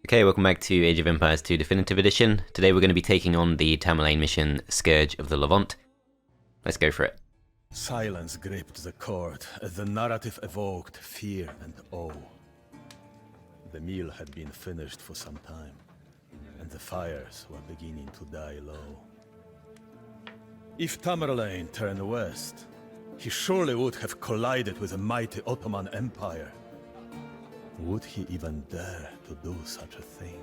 Okay, welcome back to Age of Empires 2 Definitive Edition. Today we're going to be taking on the Tamerlane mission, Scourge of the Levant. Let's go for it. Silence gripped the court as the narrative evoked fear and awe. The meal had been finished for some time, and the fires were beginning to die low. If Tamerlane turned west, he surely would have collided with the mighty Ottoman Empire. Would he even dare to do such a thing?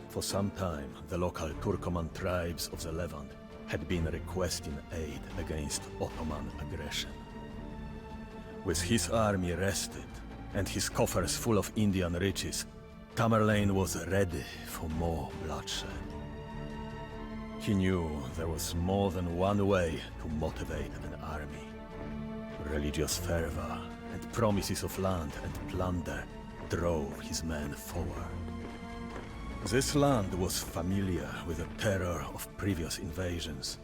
For some time, the local Turkoman tribes of the Levant had been requesting aid against Ottoman aggression. With his army rested and his coffers full of Indian riches, Tamerlane was ready for more bloodshed. He knew there was more than one way to motivate an army. Religious fervor and promises of land and plunder drove his men forward. This land was familiar with the terror of previous invasions,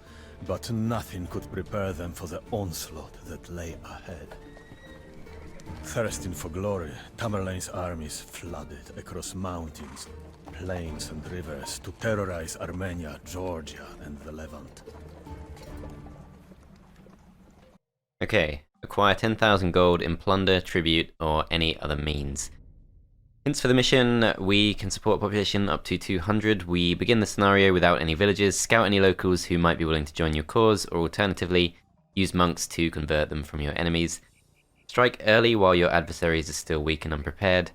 but nothing could prepare them for the onslaught that lay ahead. Thirsting for glory, Tamerlane's armies flooded across mountains, plains and rivers to terrorize Armenia, Georgia, and the Levant. Okay, acquire 10,000 gold in plunder, tribute, or any other means. Hints for the mission: we can support a population up to 200. We begin the scenario without any villagers, scout any locals who might be willing to join your cause, or alternatively, use monks to convert them from your enemies. Strike early while your adversaries are still weak and unprepared.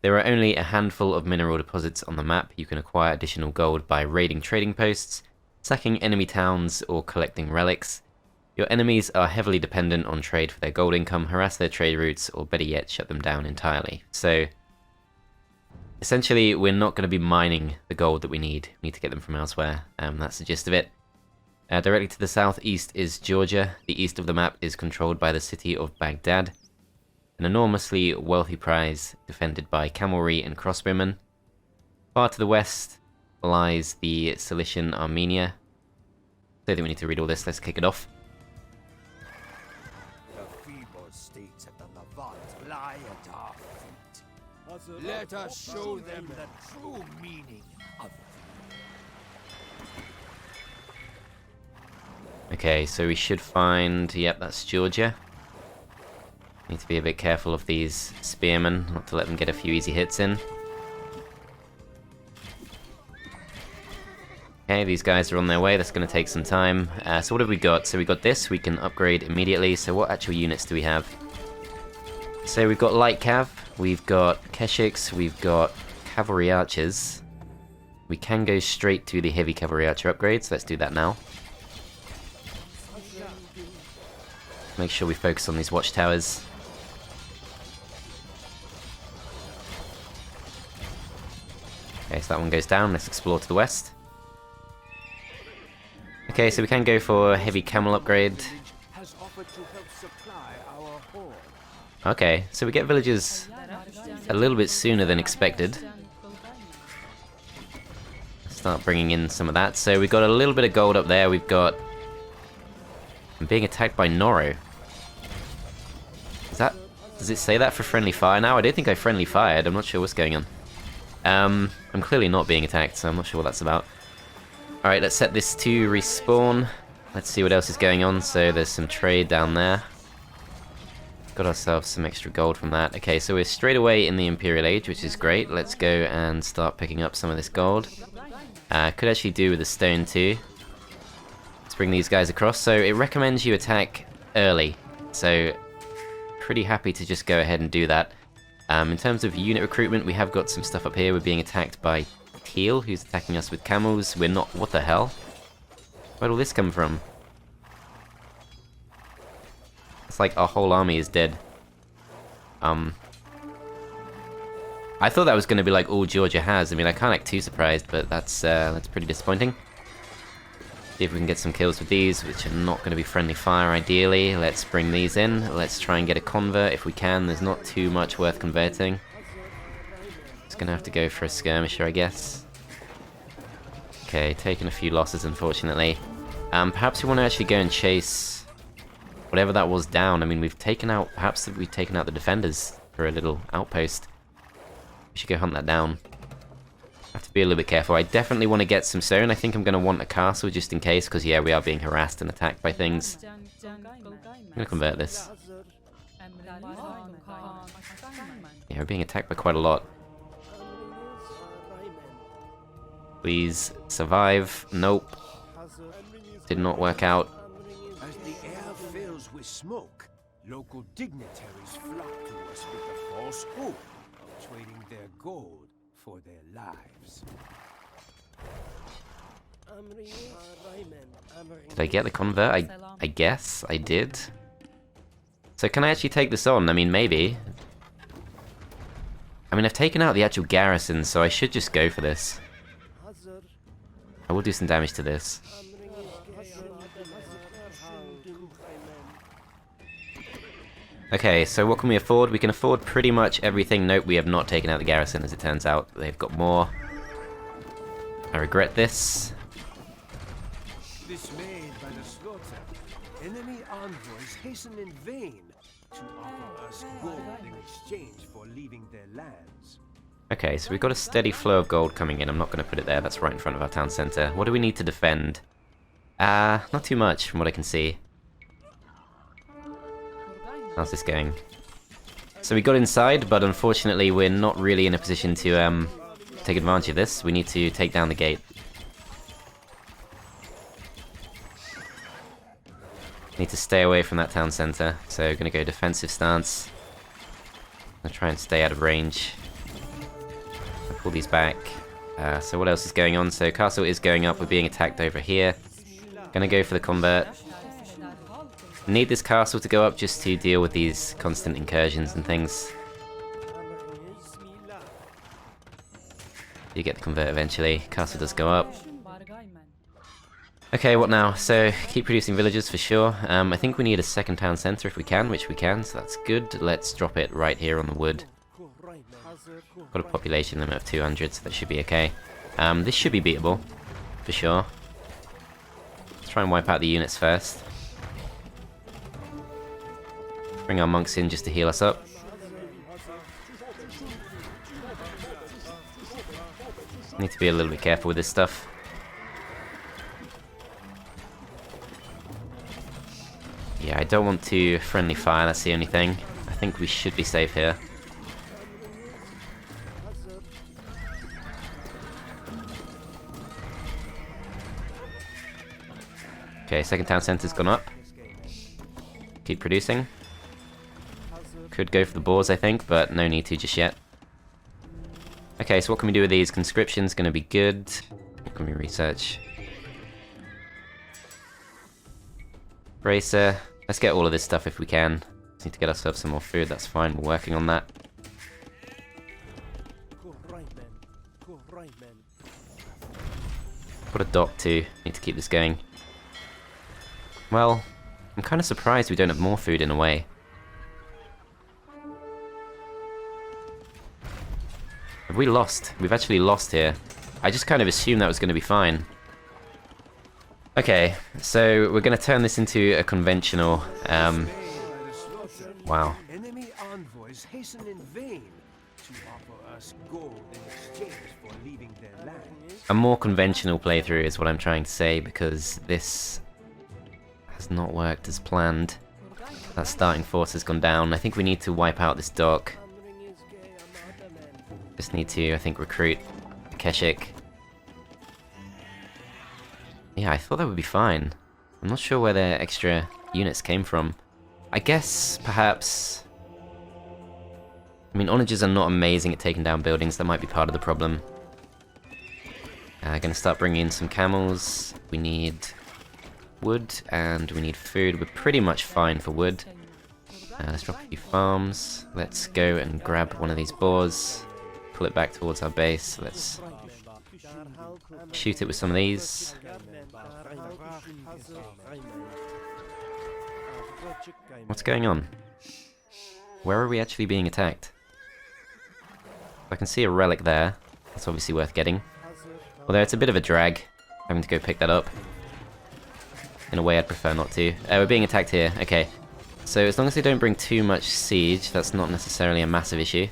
There are only a handful of mineral deposits on the map. You can acquire additional gold by raiding trading posts, sacking enemy towns, or collecting relics. Your enemies are heavily dependent on trade for their gold income. Harass their trade routes, or better yet, shut them down entirely. So, essentially, we're not going to be mining the gold that we need. We need to get them from elsewhere. That's the gist of it. Directly to the southeast is Georgia. The east of the map is controlled by the city of Baghdad, an enormously wealthy prize defended by cavalry and crossbowmen. Far to the west lies the Cilician Armenia. I don't think we need to read all this. Let's kick it off. The feeble states of the Levant lie at our feet. Let us show them the true meaning of Okay, so we should find... Yep, that's Georgia. Need to be a bit careful of these spearmen, not to let them get a few easy hits in. Okay, these guys are on their way. That's going to take some time. So what have we got? So we got this. We can upgrade immediately. So what actual units do we have? So we've got light cav, we've got keshiks, we've got cavalry archers. We can go straight to the heavy cavalry archer upgrade, so let's do that now. Make sure we focus on these watchtowers. Okay, so that one goes down. Let's explore to the west. Okay, so we can go for a heavy camel upgrade. Okay, so we get villagers a little bit sooner than expected. Start bringing in some of that. So we've got a little bit of gold up there. We've got... I'm being attacked by Norovo. Is that... Does it say that for friendly fire now? I don't think I friendly fired. I'm not sure what's going on. I'm clearly not being attacked, so I'm not sure what that's about. Alright, let's set this to respawn. Let's see what else is going on. So there's some trade down there. Got ourselves some extra gold from that. Okay, so we're straight away in the Imperial Age, which is great. Let's go and start picking up some of this gold. Could actually do with the stone too. Let's bring these guys across. So it recommends you attack early. So pretty happy to just go ahead and do that. In terms of unit recruitment, we have got some stuff up here. We're being attacked by Teal, who's attacking us with camels. We're not... What the hell? Where'd all this come from? It's like our whole army is dead. I thought that was going to be like all Georgia has. I mean, I can't act too surprised, but that's pretty disappointing. See if we can get some kills with these, which are not going to be friendly fire ideally. Let's bring these in. Let's try and get a convert if we can. There's not too much worth converting. Just going to have to go for a skirmisher, I guess. Okay, taking a few losses, unfortunately. Perhaps we want to actually go and chase whatever that was down. I mean, we've taken out... Perhaps we've taken out the defenders for a little outpost. We should go hunt that down. Have to be a little bit careful. I definitely want to get some stone. I think I'm going to want a castle just in case, because yeah, we are being harassed and attacked by things. I'm going to convert this. Yeah, we're being attacked by quite a lot. Please survive. Nope. Did not work out. As the air fills with smoke, local dignitaries flock to us with the false hope of trading their gold for their lives. Did I get the convert? I guess I did. So can I actually take this on? I mean, maybe. I mean, I've taken out the actual garrison, so I should just go for this. I will do some damage to this. Okay, so what can we afford? We can afford pretty much everything. Nope, we have not taken out the garrison, as it turns out. They've got more. I regret this. Dismayed by the slaughter, enemy envoys hasten in vain to offer us gold in exchange for leaving their lands. Okay, so we've got a steady flow of gold coming in. I'm not going to put it there. That's right in front of our town centre. What do we need to defend? Not too much from what I can see. How's this going? So we got inside, but unfortunately we're not really in a position to take advantage of this. We need to take down the gate. Need to stay away from that town centre, so gonna go defensive stance. Gonna try and stay out of range. I'll pull these back. So what else is going on? So castle is going up, we're being attacked over here. Gonna go for the convert. Need this castle to go up just to deal with these constant incursions and things. You get the convert eventually. Castle does go up. Okay, what now? So, keep producing villagers for sure. I think we need a second town centre if we can, which we can, so that's good. Let's drop it right here on the wood. Got a population limit of 200, so that should be okay. This should be beatable, for sure. Let's try and wipe out the units first. Bring our monks in just to heal us up. Need to be a little bit careful with this stuff. Yeah, I don't want to friendly fire, that's the only thing. I think we should be safe here. Okay, second town centre's gone up. Keep producing. Could go for the boars, I think, but no need to just yet. Okay, so what can we do with these? Conscription's gonna be good. What can we research? Bracer. Let's get all of this stuff if we can. Just need to get ourselves some more food, that's fine, we're working on that. Put a dock too, need to keep this going. Well, I'm kind of surprised we don't have more food in a way. Have we lost? We've actually lost here. I just kind of assumed that was going to be fine. Okay, so we're going to turn this into a conventional, wow. Enemy envoys hasten in vain to offer us gold in exchange for leaving their lands. A more conventional playthrough is what I'm trying to say, because this has not worked as planned. That starting force has gone down. I think we need to wipe out this dock. Just need to, I think, recruit Keshik. Yeah, I thought that would be fine. I'm not sure where their extra units came from. I guess, perhaps... I mean, onagers are not amazing at taking down buildings, that might be part of the problem. Gonna start bringing in some camels. We need wood, and we need food. We're pretty much fine for wood. Let's drop a few farms. Let's go and grab one of these boars. Pull it back towards our base. Let's shoot it with some of these. What's going on? Where are we actually being attacked? I can see a relic there. That's obviously worth getting. Although it's a bit of a drag having to go pick that up. In a way I'd prefer not to. We're being attacked here. Okay. So as long as they don't bring too much siege, that's not necessarily a massive issue.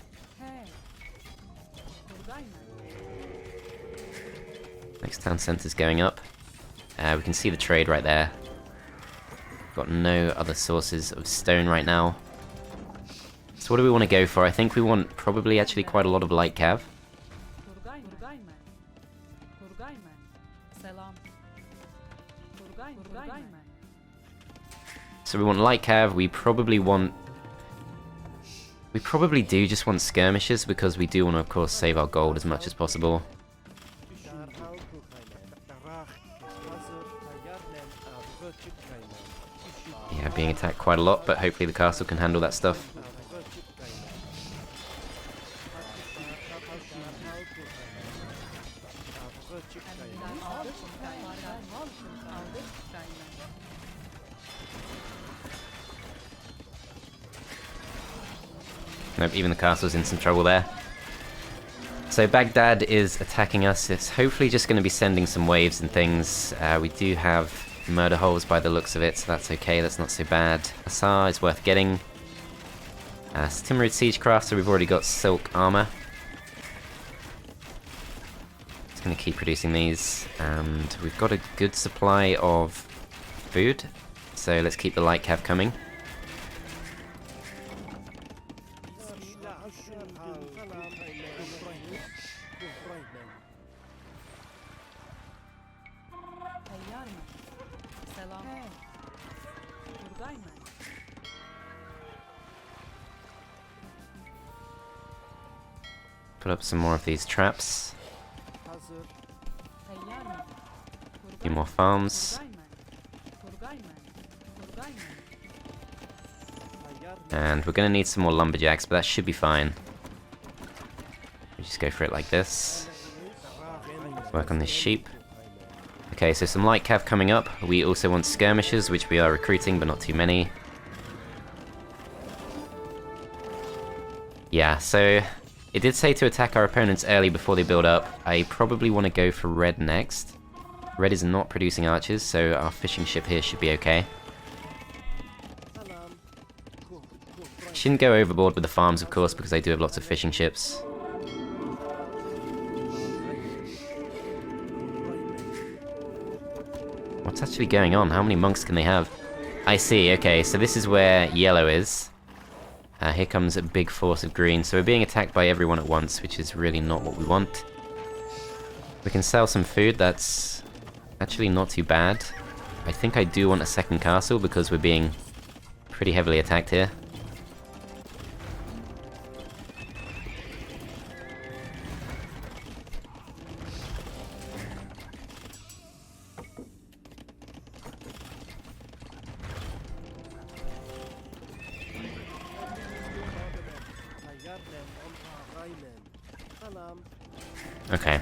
Next town center's going up. We can see the trade right there. Got no other sources of stone right now. So what do we want to go for? I think we want probably actually quite a lot of light cav. So we want light cav, we probably do just want skirmishes because we do want to of course save our gold as much as possible. Yeah, being attacked quite a lot, but hopefully the castle can handle that stuff. Nope, even the castle's in some trouble there. So Baghdad is attacking us. It's hopefully just going to be sending some waves and things. We do have murder holes by the looks of it, so that's okay, that's not so bad. Assar is worth getting. Timurid Siegecraft, so we've already got silk armor. Just going to keep producing these, and we've got a good supply of food, so let's keep the light cav coming. Put up some more of these traps. A few more farms. And we're going to need some more lumberjacks, but that should be fine. We just go for it like this. Work on this sheep. Okay, so some light cav coming up. We also want skirmishers, which we are recruiting, but not too many. Yeah, so it did say to attack our opponents early before they build up. I probably want to go for red next. Red is not producing archers, so our fishing ship here should be okay. Shouldn't go overboard with the farms, of course, because I do have lots of fishing ships. What's actually going on? How many monks can they have? I see, okay, so this is where yellow is. Here comes a big force of green, so we're being attacked by everyone at once, which is really not what we want. We can sell some food, that's actually not too bad. I think I do want a second castle because we're being pretty heavily attacked here. Okay.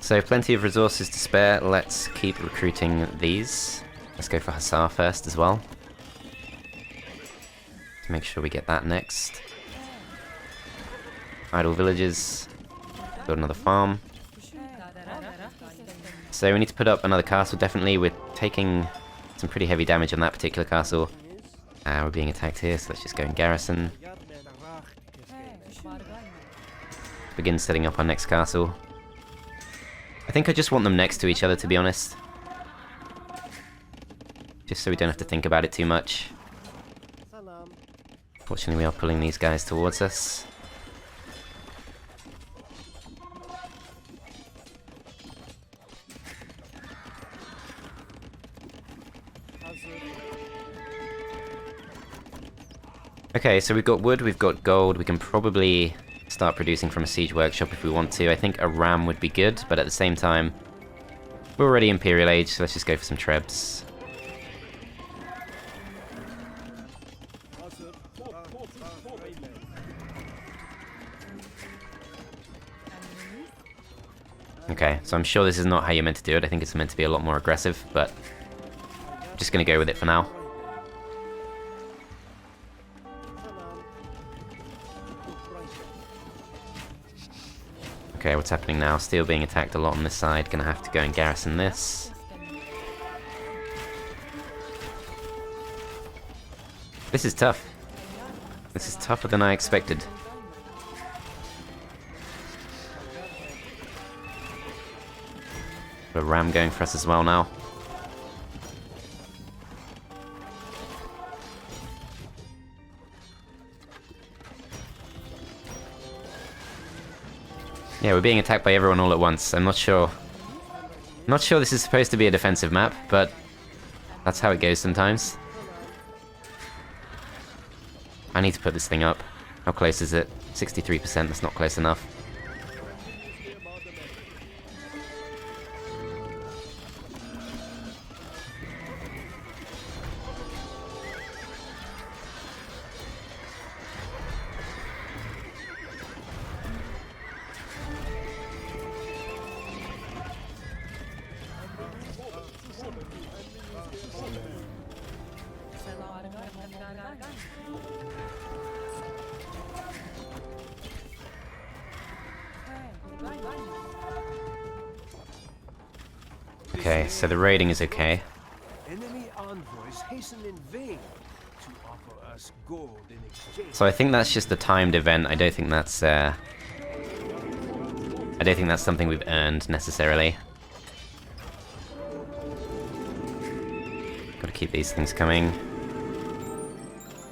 So plenty of resources to spare. Let's keep recruiting these. Let's go for Hussar first as well. To make sure we get that next. Idle villages. Build another farm. So we need to put up another castle, definitely. We're taking some pretty heavy damage on that particular castle. We're being attacked here, so let's just go and garrison. Begin setting up our next castle. I think I just want them next to each other, to be honest. Just so we don't have to think about it too much. Fortunately, we are pulling these guys towards us. Okay, so we've got wood, we've got gold, we can probably start producing from a siege workshop if we want to. I think a ram would be good, but at the same time, we're already Imperial Age, so let's just go for some trebs. Okay, so I'm sure this is not how you're meant to do it. I think it's meant to be a lot more aggressive, but I'm just going to go with it for now. Okay, what's happening now? Steel being attacked a lot on this side. Gonna have to go and garrison this. This is tough. This is tougher than I expected. Got a ram going for us as well now. Yeah, we're being attacked by everyone all at once. I'm not sure. Not sure this is supposed to be a defensive map, but that's how it goes sometimes. I need to put this thing up. How close is it? 63%, that's not close enough. Okay, so the raiding is okay. Enemy envoys hasten in vain to offer us gold in exchange. So I think that's just a timed event. I don't think that's something we've earned necessarily. Gotta keep these things coming.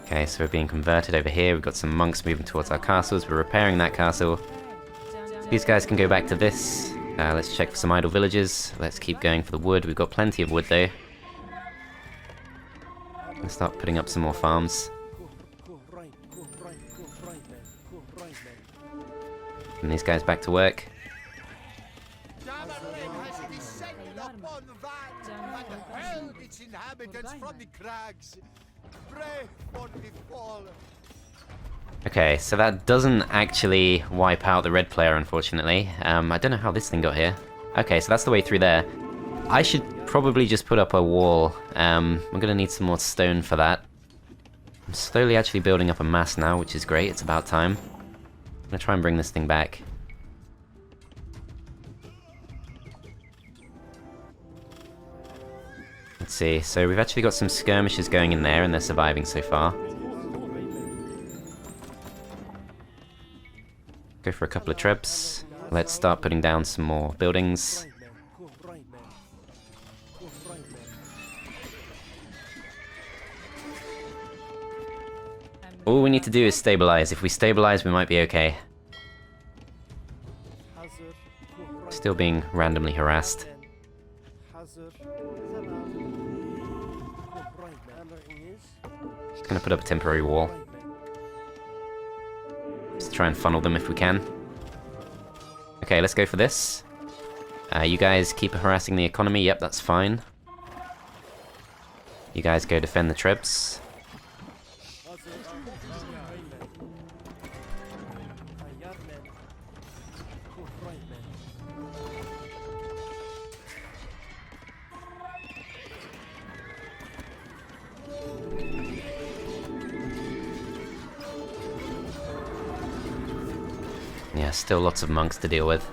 Okay, so we're being converted over here. We've got some monks moving towards our castles. We're repairing that castle. These guys can go back to this. Let's check for some idle villages. Let's keep going for the wood. We've got plenty of wood though. Let's start putting up some more farms. And these guys back to work. Tamerlane has descended upon Van and hurled its inhabitants from the crags. Pray for the fallen. Okay, so that doesn't actually wipe out the red player, unfortunately. I don't know how this thing got here. Okay, so that's the way through there. I should probably just put up a wall. We're gonna need some more stone for that. I'm slowly actually building up a mass now, which is great. It's about time. I'm gonna try and bring this thing back. Let's see, so we've actually got some skirmishes going in there, and they're surviving so far. Go for a couple of trebs. Let's start putting down some more buildings. All we need to do is stabilize. If we stabilize, we might be okay. Still being randomly harassed. Just gonna put up a temporary wall. Let's try and funnel them if we can. Okay, let's go for this. You guys keep harassing the economy. Yep, that's fine. You guys go defend the trebs. Yeah, still lots of monks to deal with.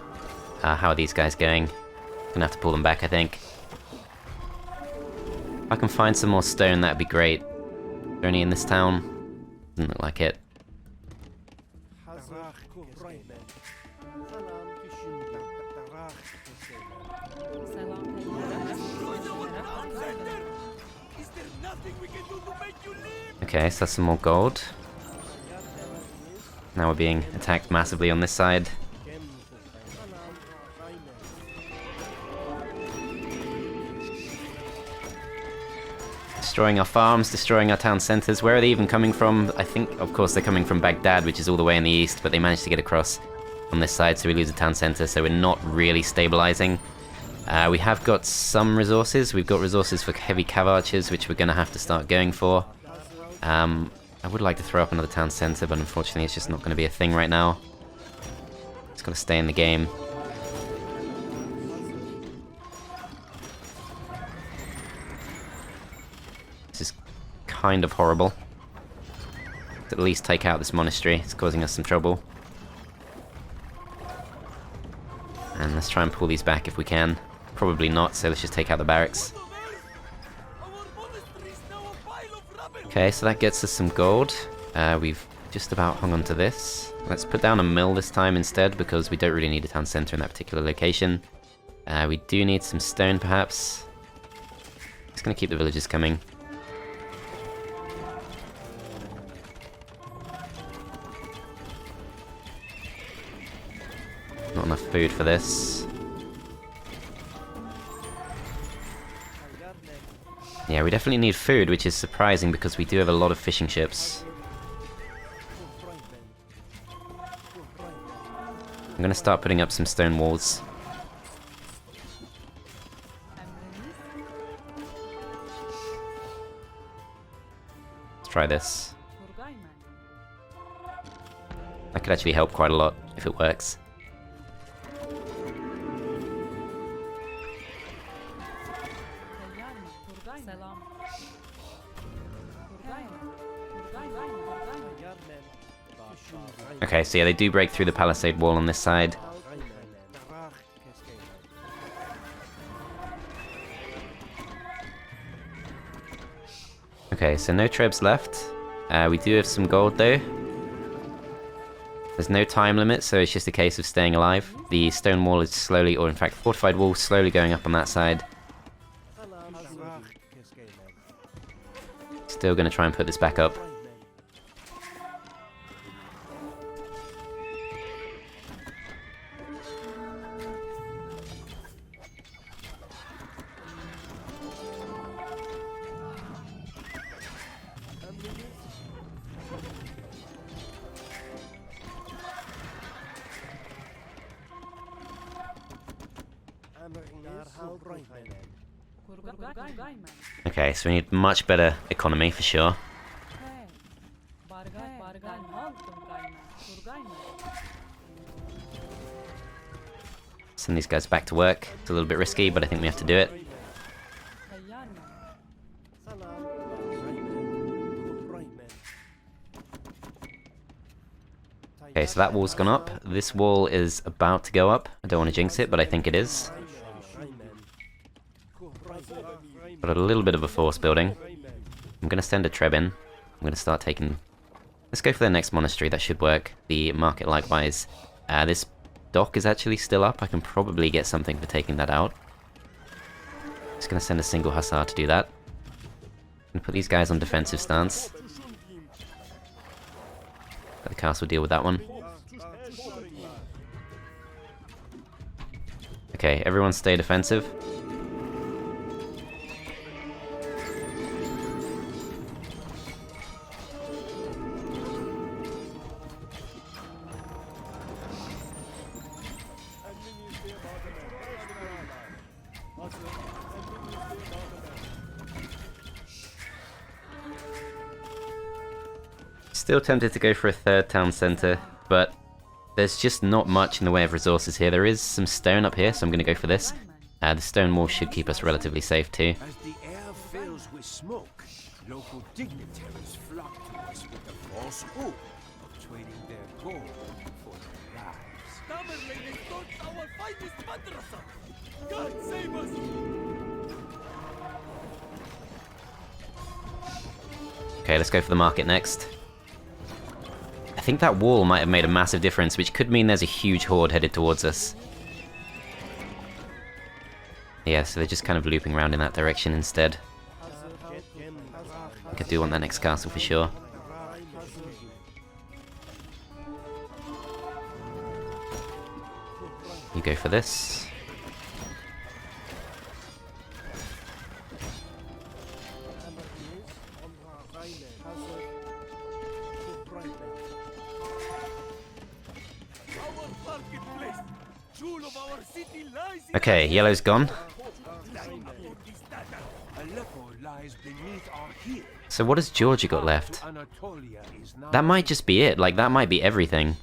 How are these guys going? Gonna have to pull them back, I think. If I can find some more stone, that'd be great. Is there any in this town? Doesn't look like it. Okay, so that's some more gold. Now we're being attacked massively on this side. Destroying our farms, destroying our town centers. Where are they even coming from? I think, of course, they're coming from Baghdad, which is all the way in the east, but they managed to get across on this side, so we lose a town center, so we're not really stabilizing. We have got some resources. We've got resources for heavy cav archers, which we're going to have to start going for. I would like to throw up another town center, but unfortunately it's just not going to be a thing right now. It's got to stay in the game. This is kind of horrible. Let's at least take out this monastery. It's causing us some trouble. And let's try and pull these back if we can. Probably not, so let's just take out the barracks. Okay, so that gets us some gold. We've just about hung on to this. Let's put down a mill this time instead, because we don't really need a town center in that particular location. We do need some stone, perhaps. Just gonna keep the villagers coming. Not enough food for this. Yeah, we definitely need food, which is surprising because we do have a lot of fishing ships. I'm gonna start putting up some stone walls. Let's try this. That could actually help quite a lot if it works. Okay, so yeah, they do break through the palisade wall on this side. Okay, so no trebs left. We do have some gold though. There's no time limit, so it's just a case of staying alive. The stone wall is slowly, or in fact, fortified wall slowly going up on that side. Still gonna try and put this back up. Okay, so we need much better economy for sure. Send these guys back to work. It's a little bit risky, but I think we have to do it. Okay, so that wall's gone up. This wall is about to go up. I don't want to jinx it, but I think it is. Got a little bit of a force building. I'm going to send a treb in. I'm going to start taking... Let's go for the next monastery, that should work. The market likewise. This dock is actually still up. I can probably get something for taking that out. Just going to send a single hussar to do that. I'm going to put these guys on defensive stance. Let the castle deal with that one. Okay, everyone stay defensive. Still tempted to go for a third town centre, but there's just not much in the way of resources here. There is some stone up here, so I'm going to go for this. The stone wall should keep us relatively safe too. As the air fills with smoke, local dignitaries flock to us with the false hope of trading their gold for their lives. Tamerlane is not our finest madrasa! God save us! Okay, let's go for the market next. I think that wall might have made a massive difference, which could mean there's a huge horde headed towards us. Yeah, so they're just kind of looping around in that direction instead. I think I do want that next castle for sure. You go for this. Okay, yellow's gone. Aleppo lies beneath our heel. So what has Georgia got left? Anatolia is now That might just be it, like that might be everything.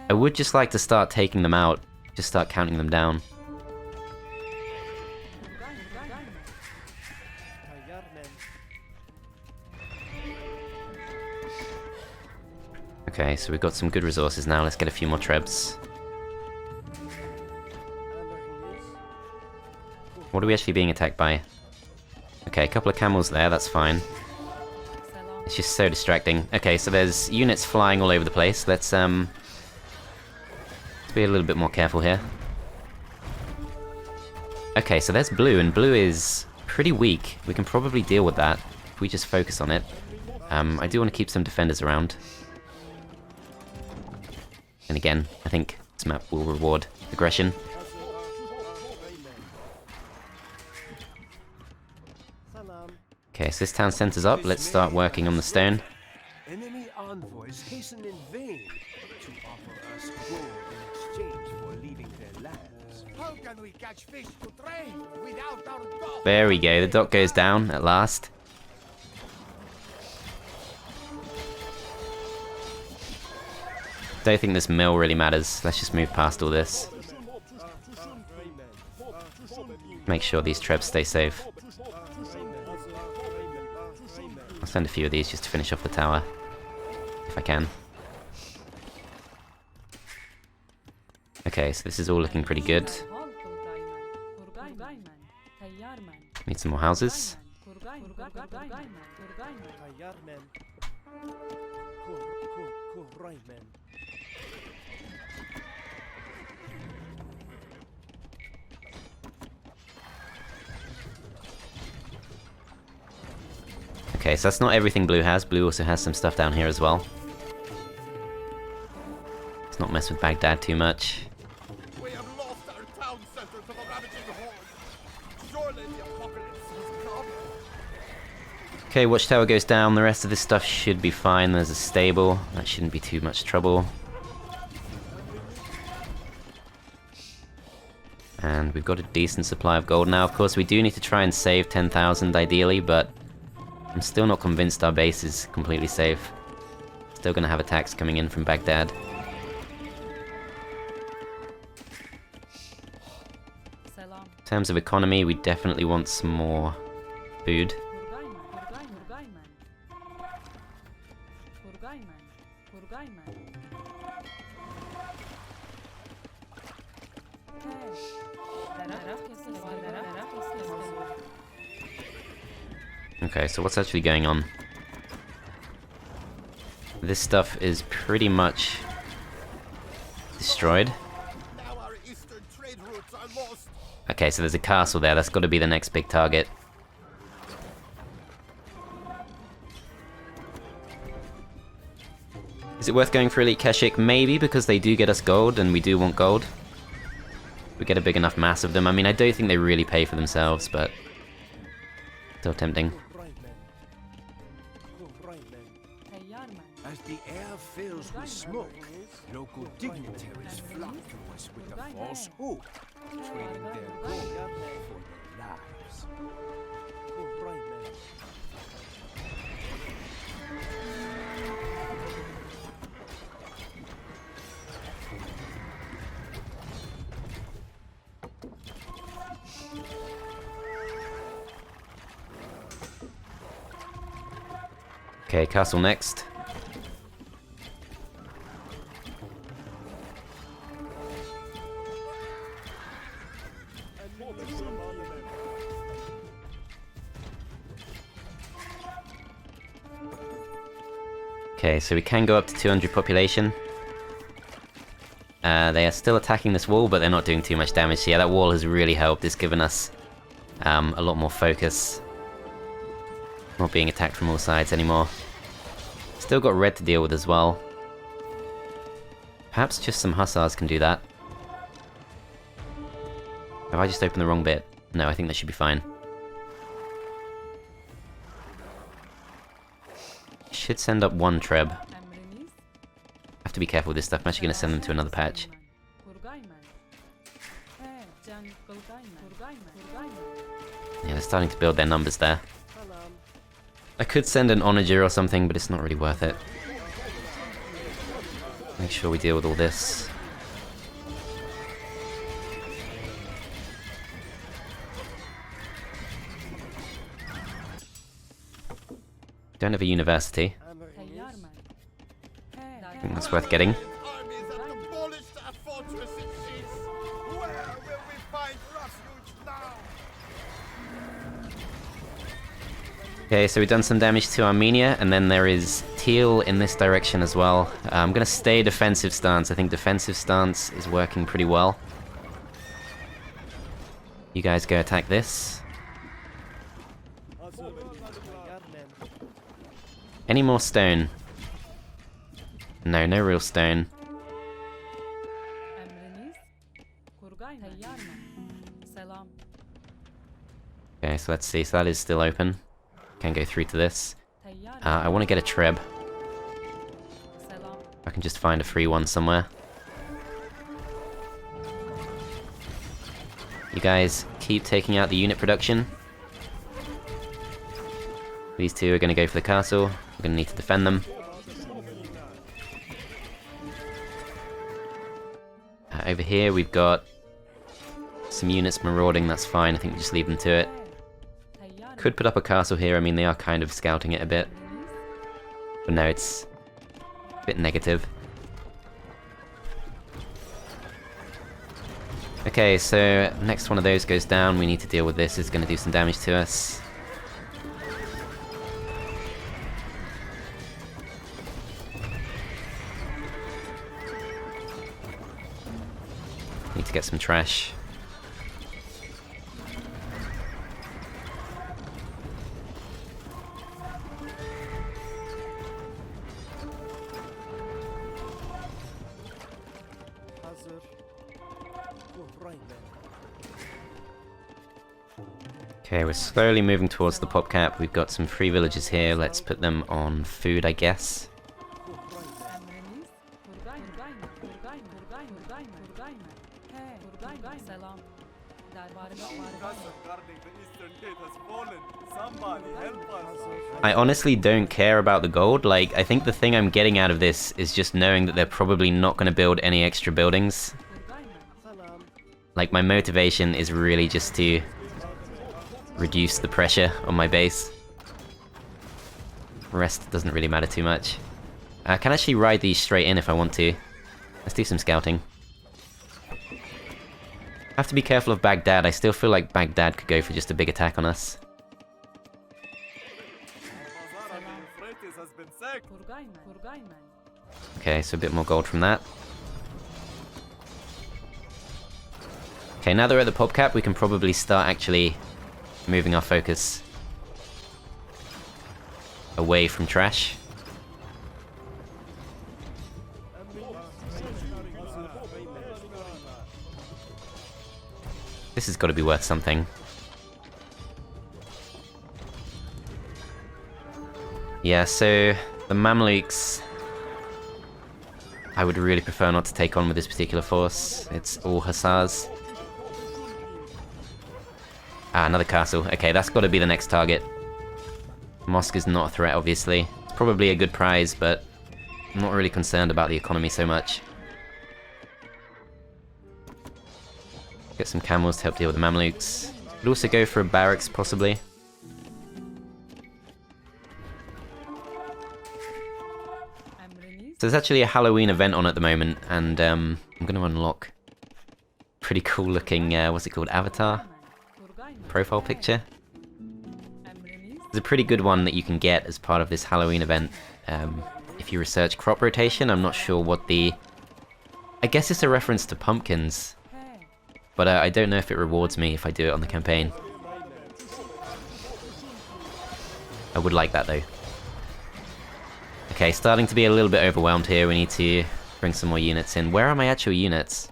I would just like to start taking them out, just start counting them down. Okay, so we've got some good resources now, let's get a few more trebs. What are we actually being attacked by? Okay, a couple of camels there, that's fine. It's just so distracting. Okay, so there's units flying all over the place. Let's be a little bit more careful here. Okay, so there's blue, and blue is pretty weak. We can probably deal with that if we just focus on it. I do want to keep some defenders around. And again, I think this map will reward aggression. Okay, so this town center's up. Let's start working on the stone. Enemy envoys hasten in vain to offer us gold in exchange for leaving their lands. How can we catch fish to trade without our dock? There we go, the dock goes down at last. Don't think this mill really matters. Let's just move past all this. Make sure these trebs stay safe. I'll send a few of these just to finish off the tower, if I can. Okay, so this is all looking pretty good. Need some more houses. Okay, so that's not everything blue has. Blue also has some stuff down here as well. Let's not mess with Baghdad too much. We have lost our town center to the ravaging horde. Surely the apocalypse has come. Okay, watchtower goes down. The rest of this stuff should be fine. There's a stable. That shouldn't be too much trouble. And we've got a decent supply of gold now. Of course, we do need to try and save 10,000 ideally, but I'm still not convinced our base is completely safe. Still gonna have attacks coming in from Baghdad. In terms of economy, we definitely want some more food. Okay, so what's actually going on? This stuff is pretty much destroyed. Now our eastern trade routes are lost. Okay, so there's a castle there. That's got to be the next big target. Is it worth going for Elite Keshik? Maybe, because they do get us gold, and we do want gold. We get a big enough mass of them. I mean, I don't think they really pay for themselves, but still tempting. As the air fills with smoke, local dignitaries flock to us with a false hope, trading their gold for their lives. Okay, castle next. Okay, so we can go up to 200 population. They are still attacking this wall, but they're not doing too much damage. So yeah, that wall has really helped. It's given us a lot more focus. Not being attacked from all sides anymore. Still got red to deal with as well. Perhaps just some hussars can do that. Have I just opened the wrong bit? No, I think that should be fine. Should send up one treb. Have to be careful with this stuff. I'm actually going to send them to another patch. Yeah, they're starting to build their numbers there. I could send an onager or something, but it's not really worth it. Make sure we deal with all this. Don't have a university. I think that's worth getting. Armies have demolished our fortress in peace. Where will we find refuge now? Okay, so we've done some damage to Armenia, and then there is Teal in this direction as well. I'm gonna stay defensive stance. I think defensive stance is working pretty well. You guys go attack this. Any more stone? No, no real stone. Okay, so let's see. So that is still open. Can go through to this. I want to get a treb. I can just find a free one somewhere. You guys keep taking out the unit production. These two are going to go for the castle. We're going to need to defend them. Over here we've got some units marauding, that's fine. I think we just leave them to it. Could put up a castle here, I mean they are kind of scouting it a bit. But no, it's a bit negative. Okay, so next one of those goes down, we need to deal with this, it's going to do some damage to us. Need to get some trash. Okay, we're slowly moving towards the pop cap. We've got some free villages here. Let's put them on food, I guess. I honestly don't care about the gold. Like, I think the thing I'm getting out of this is just knowing that they're probably not going to build any extra buildings. Like, my motivation is really just to reduce the pressure on my base. The rest doesn't really matter too much. I can actually ride these straight in if I want to. Let's do some scouting. Have to be careful of Baghdad. I still feel like Baghdad could go for just a big attack on us. Okay, so a bit more gold from that. Okay, now they're at the pop cap, we can probably start actually moving our focus away from trash. This has got to be worth something. Yeah, so the Mamluks I would really prefer not to take on with this particular force. It's all hussars. Ah, another castle. Okay, that's got to be the next target. Mosque is not a threat, obviously. It's probably a good prize, but I'm not really concerned about the economy so much. Get some camels to help deal with the Mamluks. Could also go for a barracks, possibly. So there's actually a Halloween event on at the moment, and I'm going to unlock pretty cool looking, what's it called, avatar? Profile picture. There's a pretty good one that you can get as part of this Halloween event. If you research crop rotation, I'm not sure what the... I guess it's a reference to pumpkins. But I don't know if it rewards me if I do it on the campaign. I would like that though. Okay, starting to be a little bit overwhelmed here. We need to bring some more units in. Where are my actual units?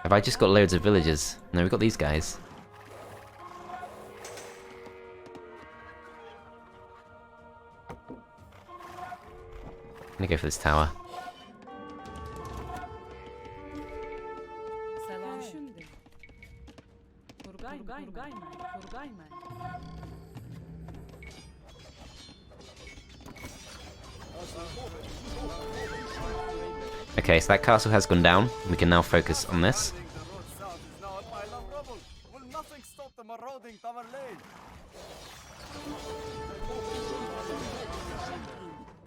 Have I just got loads of villagers? No, we've got these guys. I'm gonna go for this tower. Okay, so that castle has gone down. We can now focus on this.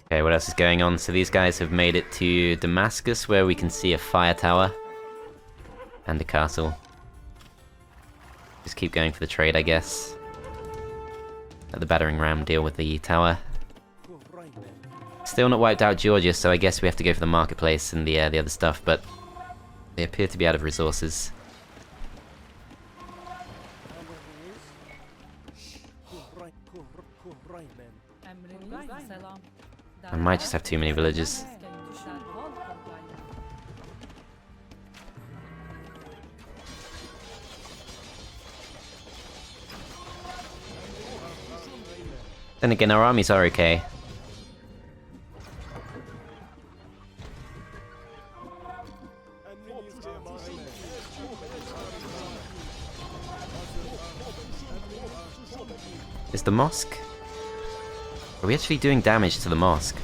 Okay, what else is going on? So these guys have made it to Damascus, where we can see a fire tower and a castle. Just keep going for the trade, I guess. Let the battering ram deal with the tower. Still not wiped out Georgia, so I guess we have to go for the marketplace and the other stuff, but they appear to be out of resources. I might just have too many villages. Then again, our armies are okay. Is the mosque? Are we actually doing damage to the mosque?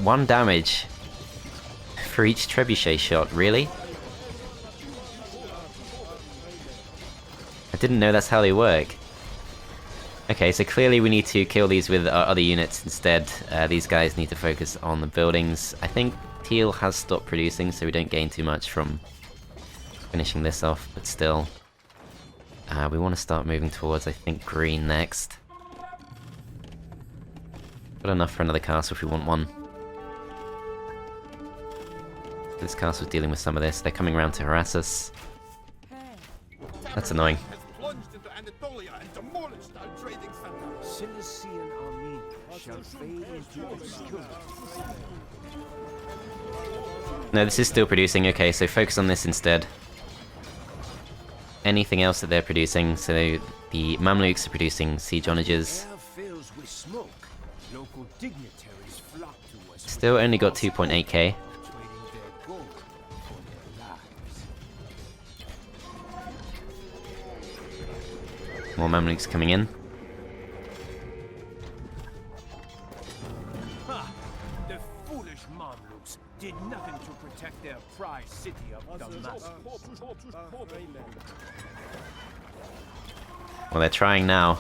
1 damage for each trebuchet shot, really? I didn't know that's how they work. Okay, so clearly we need to kill these with our other units instead. These guys need to focus on the buildings. I think teal has stopped producing, so we don't gain too much from finishing this off, but still. We want to start moving towards, I think, green next. Got enough for another castle if we want one. This castle's dealing with some of this. They're coming around to harass us. That's annoying. Cilician Armenia shall fade into obscurity. No, this is still producing. Okay, so focus on this instead. Anything else that they're producing, so the Mamluks are producing siege onagers. Still only got 2.8k. More Mamluks coming in. The foolish Mamluks did nothing to protect their prized city of Damascus. Well, they're trying now.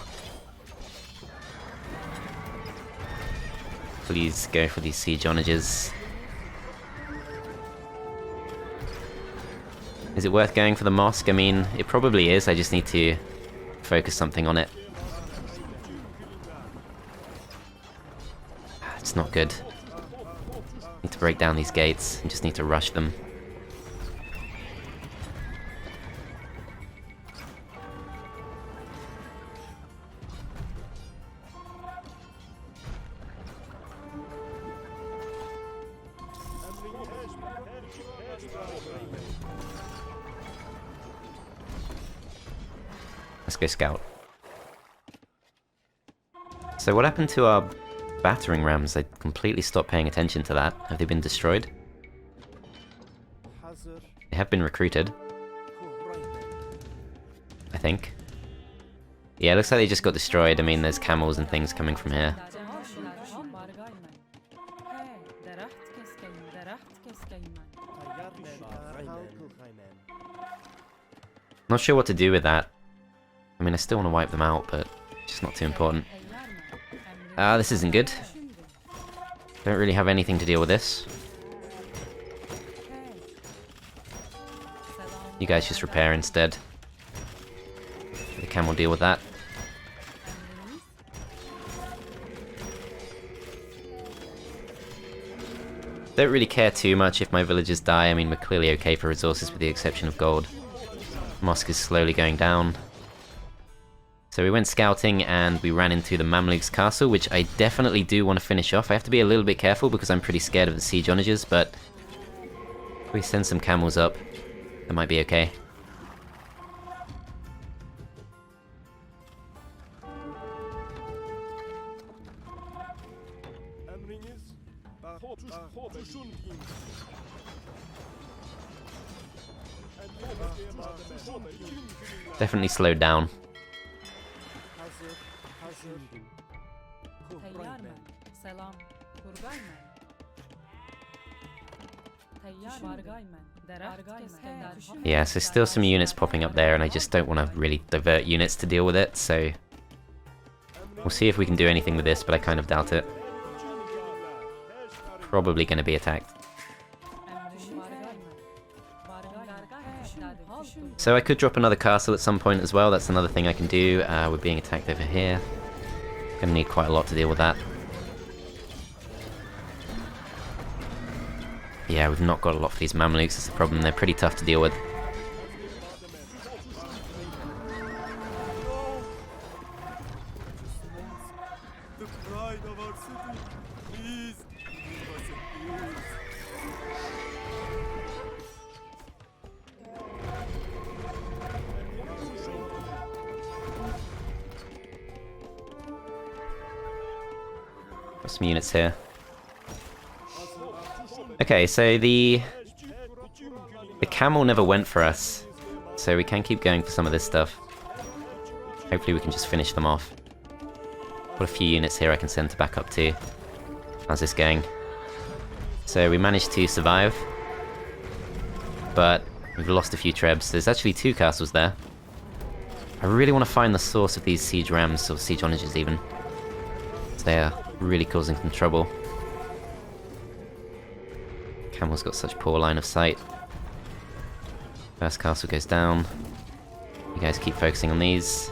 Please go for these siege onagers. Is it worth going for the mosque? I mean, it probably is. I just need to focus something on it. It's not good. Need to break down these gates and just need to rush them. Let's go scout. So what happened to our battering rams? I completely stopped paying attention to that. Have they been destroyed? They have been recruited. I think. Yeah, it looks like they just got destroyed. I mean, there's camels and things coming from here. Not sure what to do with that. I mean, I still want to wipe them out, but it's just not too important. This isn't good. Don't really have anything to deal with this. You guys just repair instead. The camel deal with that. Don't really care too much if my villagers die. I mean, we're clearly okay for resources with the exception of gold. Mosque is slowly going down. So we went scouting and we ran into the Mamluks castle, which I definitely do want to finish off. I have to be a little bit careful because I'm pretty scared of the siege onagers, but if we send some camels up, that might be okay. Definitely slowed down. Yeah, so still some units popping up there, and I just don't want to really divert units to deal with it, so we'll see if we can do anything with this, but I kind of doubt it. Probably going to be attacked. So I could drop another castle at some point as well. That's another thing I can do. We're being attacked over here. Gonna need quite a lot to deal with that. Yeah, we've not got a lot for these Mamluks. That's the problem. They're pretty tough to deal with. Got some units here. Okay, so the Camel never went for us, so we can keep going for some of this stuff. Hopefully we can just finish them off. Got a few units here I can send to back up to. How's this going? So we managed to survive, but we've lost a few trebs. There's actually 2 castles there. I really want to find the source of these siege rams, or siege onagers even. They are really causing some trouble. Camel's got such poor line of sight. First castle goes down. You guys keep focusing on these.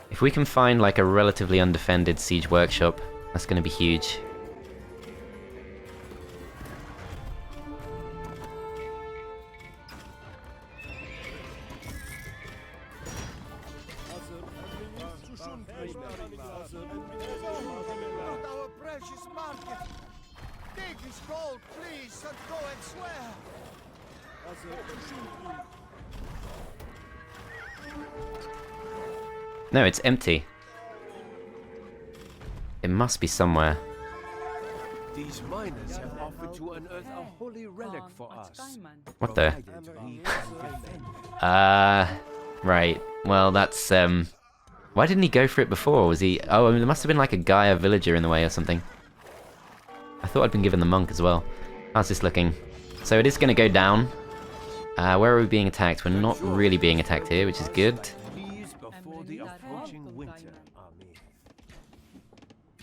If we can find like a relatively undefended siege workshop, that's going to be huge. Our precious market. Take his gold, please, and go and swear. No, it's empty. It must be somewhere. These miners have offered to unearth a holy relic for us. What the? Provided we can defend. Right. Well, that's, why didn't he go for it before? Was he... Oh, there must have been like a guy, a villager in the way or something. I thought I'd been given the monk as well. How's this looking? So it is going to go down. Where are we being attacked? We're not really being attacked here, which is good. Please before the approaching winter, Amen.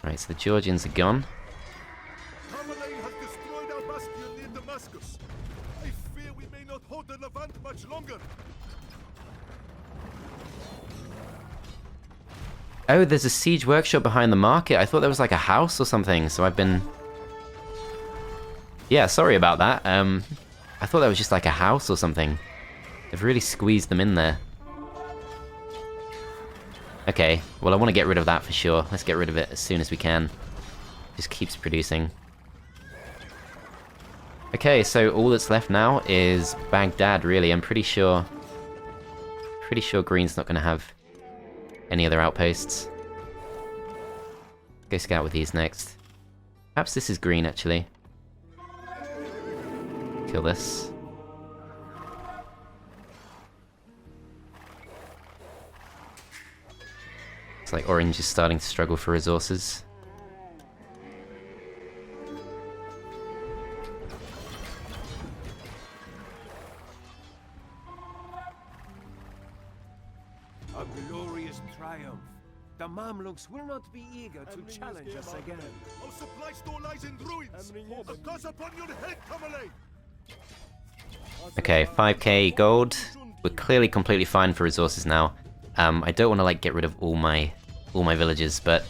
Right, so the Georgians are gone. Tamerlane has destroyed our bastion near Damascus. I fear we may not hold the Levant much longer. Oh, there's a siege workshop behind the market. I thought there was like a house or something, so I've been... Yeah, sorry about that. I thought that was just like a house or something. They've really squeezed them in there. Okay, well I want to get rid of that for sure. Let's get rid of it as soon as we can. Just keeps producing. Okay, so all that's left now is Baghdad, really. I'm pretty sure Green's not going to have any other outposts. Go scout with these next. Perhaps this is Green, actually. Kill this. It's like Orange is starting to struggle for resources. A glorious triumph. The Mamluks will not be eager to challenge us again. Our supply store lies in ruins. A curse upon your head, Tamerlane! Okay, 5k gold. We're clearly completely fine for resources now. I don't want to like get rid of all my villages, but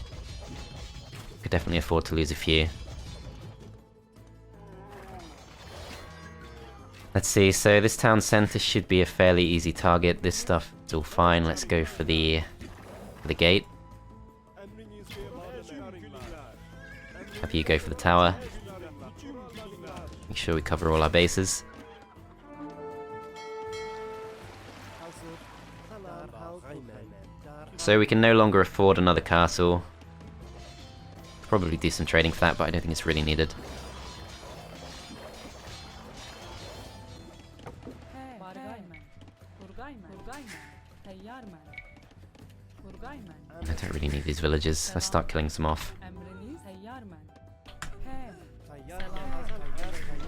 could definitely afford to lose a few. Let's see, so this town centre should be a fairly easy target. This stuff is all fine. Let's go for the gate. Have you go for the tower. Make sure we cover all our bases. So we can no longer afford another castle. Probably do some trading for that, but I don't think it's really needed. I don't really need these villages. Let's start killing some off.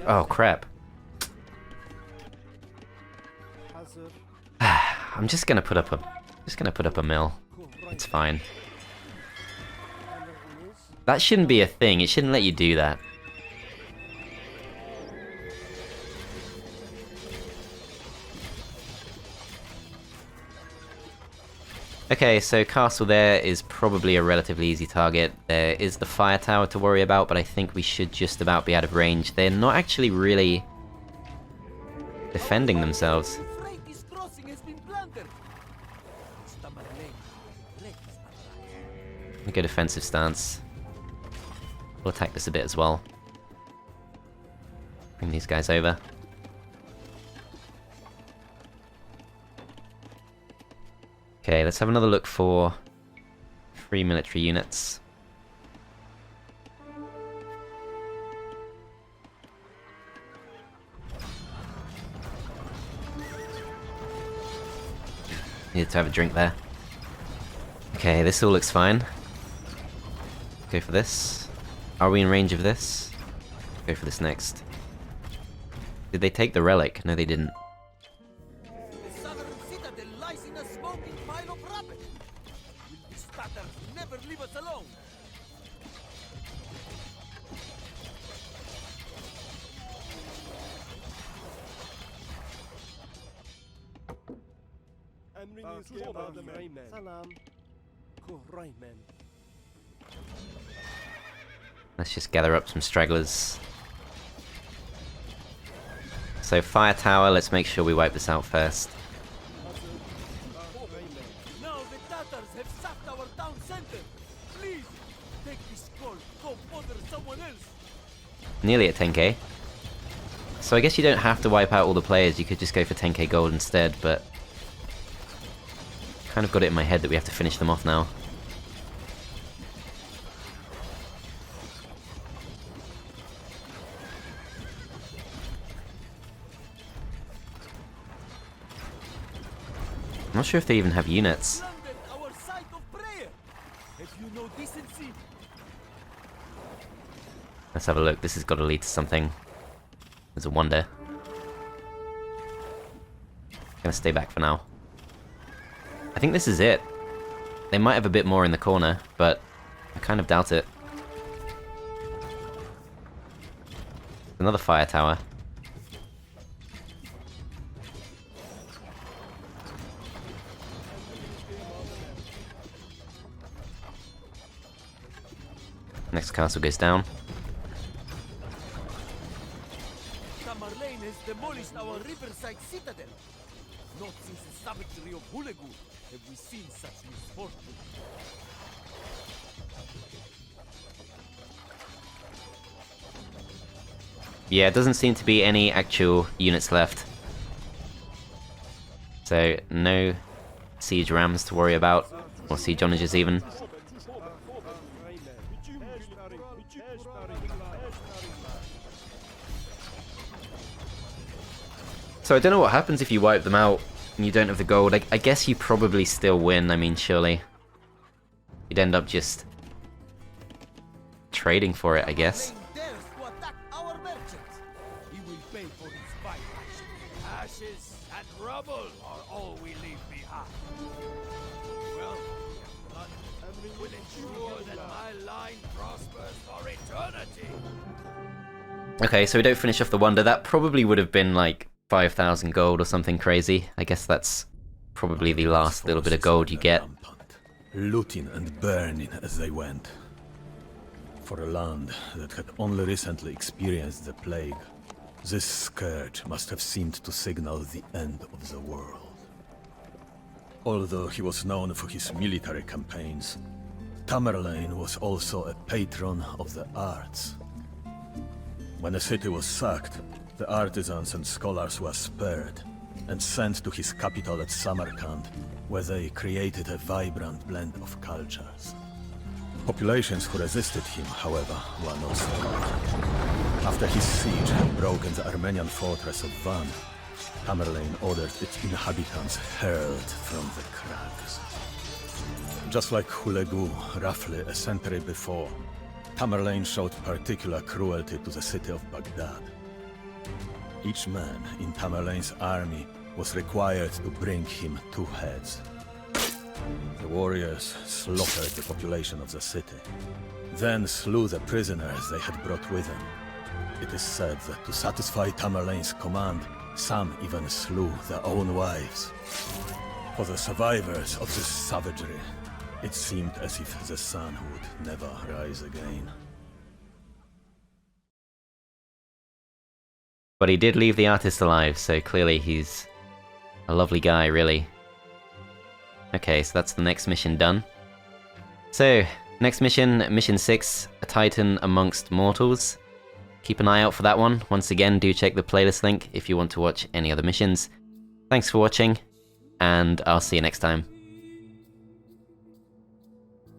Oh crap. I'm just gonna put up a Just gonna put up a mill. It's fine. That shouldn't be a thing. It shouldn't let you do that. Okay, so castle there is probably a relatively easy target. There is the fire tower to worry about, but I think we should just about be out of range. They're not actually really defending themselves. We go defensive stance. We'll attack this a bit as well. Bring these guys over. Okay, let's have another look for free military units. Needed to have a drink there. Okay, this all looks fine. Go for this. Are we in range of this? Go for this next. Did they take the relic? No, they didn't. Let's just gather up some stragglers. So fire tower, let's make sure we wipe this out first. Now the Tatars have sacked our town center. Please take this gold, go bother someone else. Nearly at 10k. So I guess you don't have to wipe out all the players, you could just go for 10k gold instead, but kind of got it in my head that we have to finish them off now. I'm not sure if they even have units. Let's have a look. This has got to lead to something. There's a wonder. Gonna stay back for now. I think this is it. They might have a bit more in the corner, but I kind of doubt it. Another fire tower. Next castle goes down. Tamerlane has demolished our riverside citadel. Not since the savagery of Hulegu have we seen such misfortune. Yeah, it doesn't seem to be any actual units left. So, no siege rams to worry about, or siege onagers even. So I don't know what happens if you wipe them out and you don't have the gold. I guess you probably still win. I mean, surely you'd end up just trading for it, I guess. Ashes and rubble are all we leave behind. Well, none will ensure that my line prospers for eternity. Okay, so we don't finish off the wonder. That probably would have been like 5,000 gold or something crazy. I guess that's probably the last little bit of gold you get. Looting and burning as they went. For a land that had only recently experienced the plague, this scourge must have seemed to signal the end of the world. Although he was known for his military campaigns, Tamerlane was also a patron of the arts. When the city was sacked, the artisans and scholars were spared and sent to his capital at Samarkand, where they created a vibrant blend of cultures. Populations who resisted him, however, were not spared. After his siege had broken the Armenian fortress of Van, Tamerlane ordered its inhabitants hurled from the crags. Just like Hulegu, roughly a century before, Tamerlane showed particular cruelty to the city of Baghdad. Each man in Tamerlane's army was required to bring him 2 heads. The warriors slaughtered the population of the city, then slew the prisoners they had brought with them. It is said that to satisfy Tamerlane's command, some even slew their own wives. For the survivors of this savagery, it seemed as if the sun would never rise again. But he did leave the artist alive, so clearly he's a lovely guy, really. Okay, so that's the next mission done. So, next mission, mission 6, a Titan amongst mortals. Keep an eye out for that one. Once again, do check the playlist link if you want to watch any other missions. Thanks for watching, and I'll see you next time.